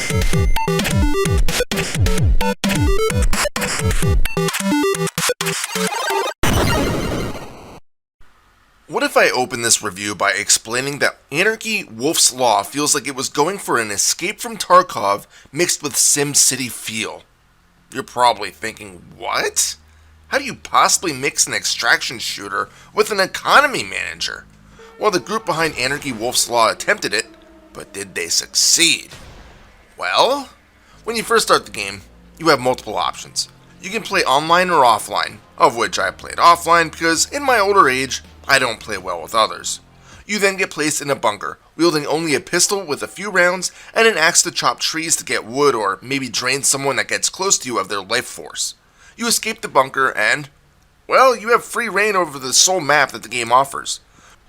What if I open this review by explaining that Anarchy Wolf's Law feels like it was going for an Escape from Tarkov mixed with SimCity feel? You're probably thinking, what? How do you possibly mix an extraction shooter with an economy manager? Well, the group behind Anarchy Wolf's Law attempted it, but did they succeed? Well, when you first start the game, you have multiple options. You can play online or offline, of which I played offline because in my older age, I don't play well with others. You then get placed in a bunker, wielding only a pistol with a few rounds and an axe to chop trees to get wood or maybe drain someone that gets close to you of their life force. You escape the bunker and, well, you have free reign over the sole map that the game offers.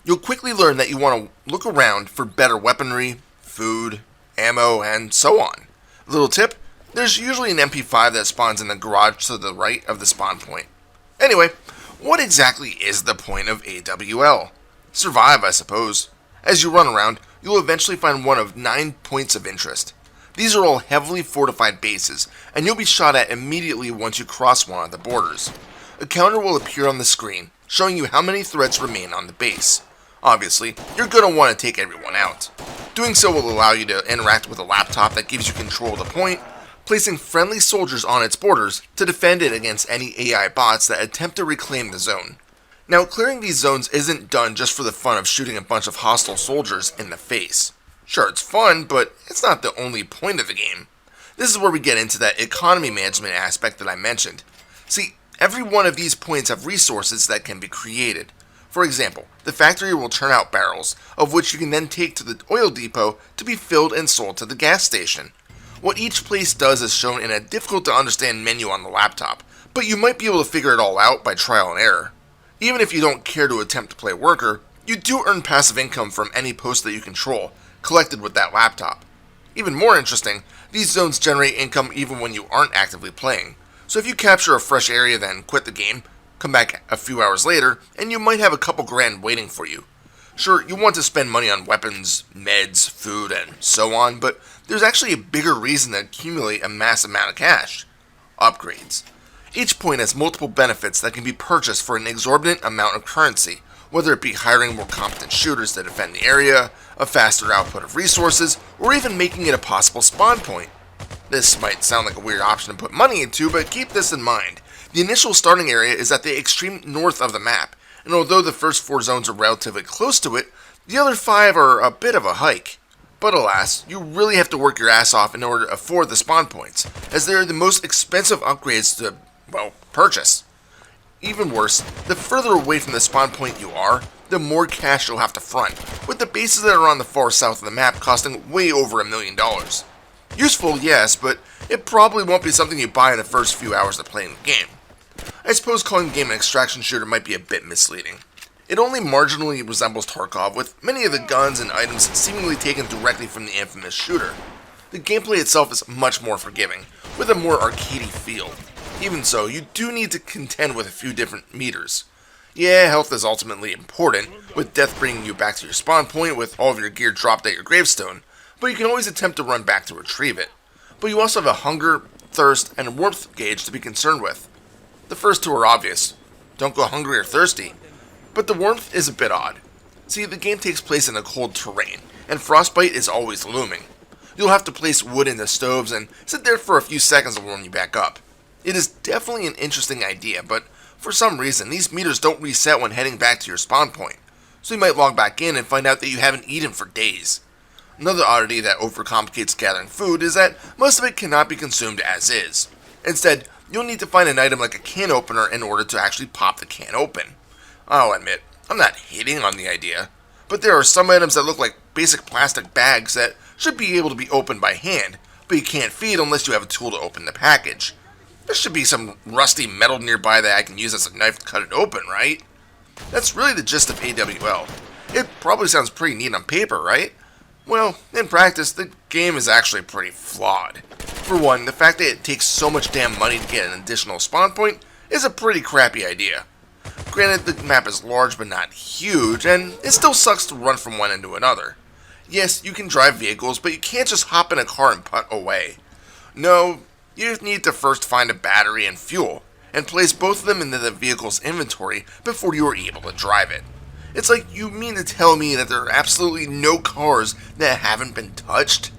You'll quickly learn that you want to look around for better weaponry, food, ammo, and so on. Little tip, there's usually an MP5 that spawns in the garage to the right of the spawn point. Anyway, what exactly is the point of AWL? Survive, I suppose. As you run around, you'll eventually find one of 9 points of interest. These are all heavily fortified bases, and you'll be shot at immediately once you cross one of the borders. A counter will appear on the screen, showing you how many threats remain on the base. Obviously, you're going to want to take everyone out. Doing so will allow you to interact with a laptop that gives you control of the point, placing friendly soldiers on its borders to defend it against any AI bots that attempt to reclaim the zone. Now, clearing these zones isn't done just for the fun of shooting a bunch of hostile soldiers in the face. Sure, it's fun, but it's not the only point of the game. This is where we get into that economy management aspect that I mentioned. See, every one of these points have resources that can be created. For example, the factory will turn out barrels, of which you can then take to the oil depot to be filled and sold to the gas station. What each place does is shown in a difficult to understand menu on the laptop, but you might be able to figure it all out by trial and error. Even if you don't care to attempt to play worker, you do earn passive income from any post that you control, collected with that laptop. Even more interesting, these zones generate income even when you aren't actively playing. So if you capture a fresh area then quit the game, come back a few hours later, and you might have a couple grand waiting for you. Sure, you want to spend money on weapons, meds, food, and so on, but there's actually a bigger reason to accumulate a massive amount of cash. Upgrades. Each point has multiple benefits that can be purchased for an exorbitant amount of currency, whether it be hiring more competent shooters to defend the area, a faster output of resources, or even making it a possible spawn point. This might sound like a weird option to put money into, but keep this in mind. The initial starting area is at the extreme north of the map, and although the first 4 zones are relatively close to it, the other 5 are a bit of a hike. But alas, you really have to work your ass off in order to afford the spawn points, as they are the most expensive upgrades to, well, purchase. Even worse, the further away from the spawn point you are, the more cash you'll have to front, with the bases that are on the far south of the map costing way over $1 million. Useful, yes, but it probably won't be something you buy in the first few hours of playing the game. I suppose calling the game an extraction shooter might be a bit misleading. It only marginally resembles Tarkov, with many of the guns and items seemingly taken directly from the infamous shooter. The gameplay itself is much more forgiving, with a more arcadey feel. Even so, you do need to contend with a few different meters. Yeah, health is ultimately important, with death bringing you back to your spawn point with all of your gear dropped at your gravestone, but you can always attempt to run back to retrieve it. But you also have a hunger, thirst, and warmth gauge to be concerned with. The first 2 are obvious. Don't go hungry or thirsty. But the warmth is a bit odd. See, the game takes place in a cold terrain, and frostbite is always looming. You'll have to place wood in the stoves and sit there for a few seconds to warm you back up. It is definitely an interesting idea, but for some reason, these meters don't reset when heading back to your spawn point, so you might log back in and find out that you haven't eaten for days. Another oddity that overcomplicates gathering food is that most of it cannot be consumed as is. Instead, you'll need to find an item like a can opener in order to actually pop the can open. I'll admit, I'm not hating on the idea, but there are some items that look like basic plastic bags that should be able to be opened by hand, but you can't feed unless you have a tool to open the package. There should be some rusty metal nearby that I can use as a knife to cut it open, right? That's really the gist of AWL. It probably sounds pretty neat on paper, right? Well, in practice, the game is actually pretty flawed. For one, the fact that it takes so much damn money to get an additional spawn point is a pretty crappy idea. Granted, the map is large but not huge, and it still sucks to run from one end to another. Yes, you can drive vehicles, but you can't just hop in a car and putt away. No, you need to first find a battery and fuel, and place both of them into the vehicle's inventory before you are able to drive it. It's like you mean to tell me that there are absolutely no cars that haven't been touched?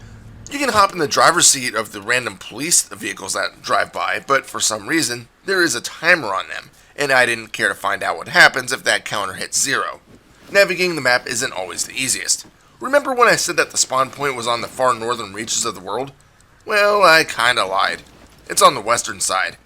You can hop in the driver's seat of the random police vehicles that drive by, but for some reason, there is a timer on them, and I didn't care to find out what happens if that counter hits 0. Navigating the map isn't always the easiest. Remember when I said that the spawn point was on the far northern reaches of the world? Well, I kinda lied. It's on the western side.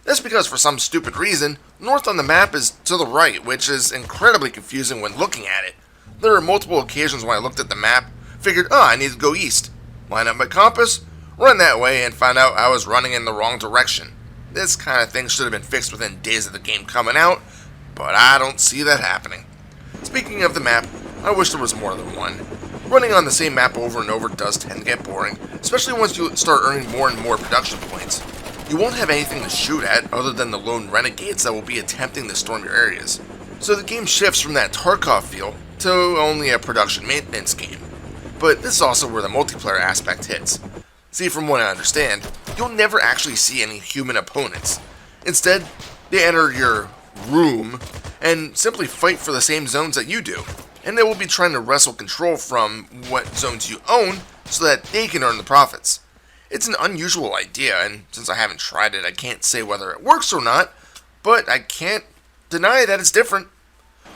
That's because for some stupid reason, north on the map is to the right, which is incredibly confusing when looking at it. There are multiple occasions when I looked at the map, figured, I need to go east. Line up my compass, run that way, and found out I was running in the wrong direction. This kind of thing should have been fixed within days of the game coming out, but I don't see that happening. Speaking of the map, I wish there was more than one. Running on the same map over and over does tend to get boring, especially once you start earning more and more production points. You won't have anything to shoot at other than the lone renegades that will be attempting to storm your areas. So the game shifts from that Tarkov feel to only a production maintenance game. But this is also where the multiplayer aspect hits. See, from what I understand, you'll never actually see any human opponents. Instead, they enter your room and simply fight for the same zones that you do. And they will be trying to wrestle control from what zones you own so that they can earn the profits. It's an unusual idea, and since I haven't tried it, I can't say whether it works or not, but I can't deny that it's different.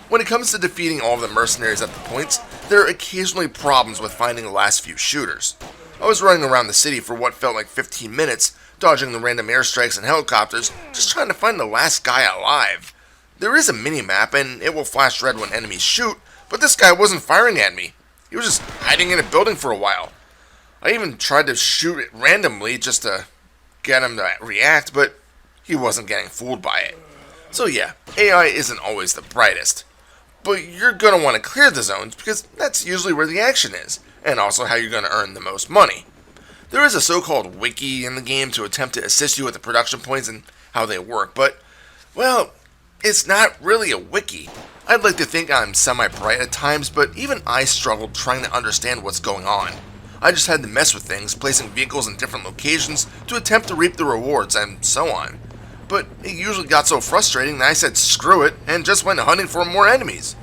When it comes to defeating all of the mercenaries at the points, there are occasionally problems with finding the last few shooters. I was running around the city for what felt like 15 minutes, dodging the random airstrikes and helicopters, just trying to find the last guy alive. There is a mini-map, and it will flash red when enemies shoot, but this guy wasn't firing at me. He was just hiding in a building for a while. I even tried to shoot it randomly just to get him to react, but he wasn't getting fooled by it. So yeah, AI isn't always the brightest. But you're going to want to clear the zones because that's usually where the action is, and also how you're going to earn the most money. There is a so-called wiki in the game to attempt to assist you with the production points and how they work, but, well, it's not really a wiki. I'd like to think I'm semi-bright at times, but even I struggled trying to understand what's going on. I just had to mess with things, placing vehicles in different locations to attempt to reap the rewards and so on. But it usually got so frustrating that I said screw it and just went hunting for more enemies.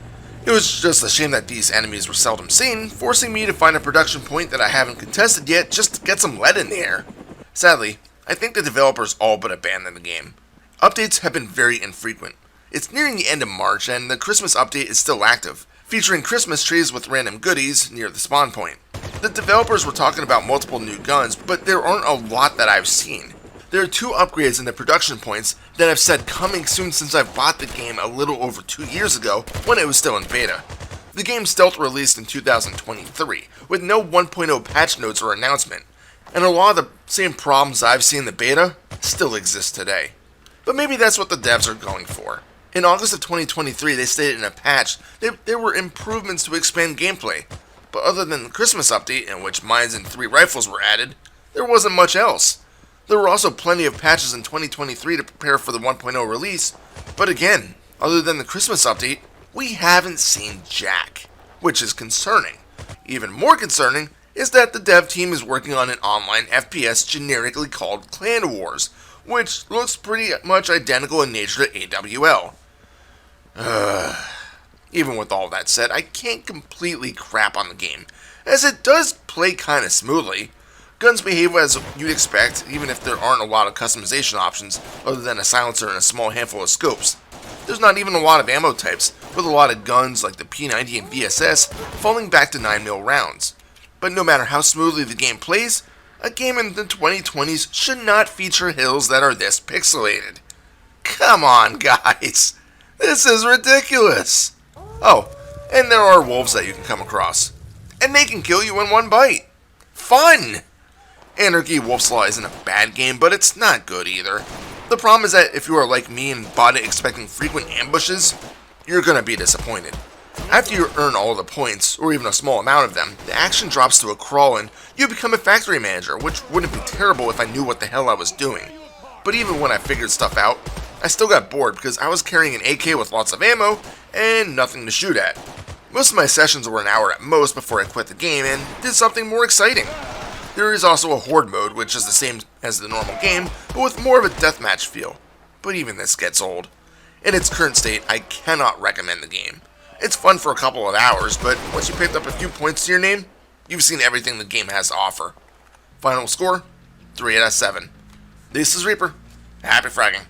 It was just a shame that these enemies were seldom seen, forcing me to find a production point that I haven't contested yet just to get some lead in the air. Sadly, I think the developers all but abandoned the game. Updates have been very infrequent. It's nearing the end of March and the Christmas update is still active, featuring Christmas trees with random goodies near the spawn point. The developers were talking about multiple new guns, but there aren't a lot that I've seen. There are 2 upgrades in the production points that I've said coming soon since I bought the game a little over 2 years ago when it was still in beta. The game stealth released in 2023, with no 1.0 patch notes or announcement, and a lot of the same problems I've seen in the beta still exist today. But maybe that's what the devs are going for. In August of 2023, they stated in a patch that there were improvements to expand gameplay, but other than the Christmas update in which mines and 3 rifles were added, there wasn't much else. There were also plenty of patches in 2023 to prepare for the 1.0 release, but again, other than the Christmas update, we haven't seen jack, which is concerning. Even more concerning is that the dev team is working on an online FPS generically called Clan Wars, which looks pretty much identical in nature to AWL. Even with all that said, I can't completely crap on the game, as it does play kinda smoothly. Guns behave as you'd expect, even if there aren't a lot of customization options other than a silencer and a small handful of scopes. There's not even a lot of ammo types, with a lot of guns like the P90 and VSS falling back to 9mm rounds. But no matter how smoothly the game plays, a game in the 2020s should not feature hills that are this pixelated. Come on, guys! This is ridiculous! Oh, and there are wolves that you can come across. And they can kill you in one bite. Fun! Anarchy Wolfslaw isn't a bad game, but it's not good either. The problem is that if you are like me and bought it expecting frequent ambushes, you're gonna be disappointed. After you earn all the points, or even a small amount of them, the action drops to a crawl and you become a factory manager, which wouldn't be terrible if I knew what the hell I was doing. But even when I figured stuff out, I still got bored because I was carrying an AK with lots of ammo and nothing to shoot at. Most of my sessions were an hour at most before I quit the game and did something more exciting. There is also a horde mode, which is the same as the normal game, but with more of a deathmatch feel. But even this gets old. In its current state, I cannot recommend the game. It's fun for a couple of hours, but once you picked up a few points to your name, you've seen everything the game has to offer. Final score, 3 out of 7. This is Reaper. Happy fragging.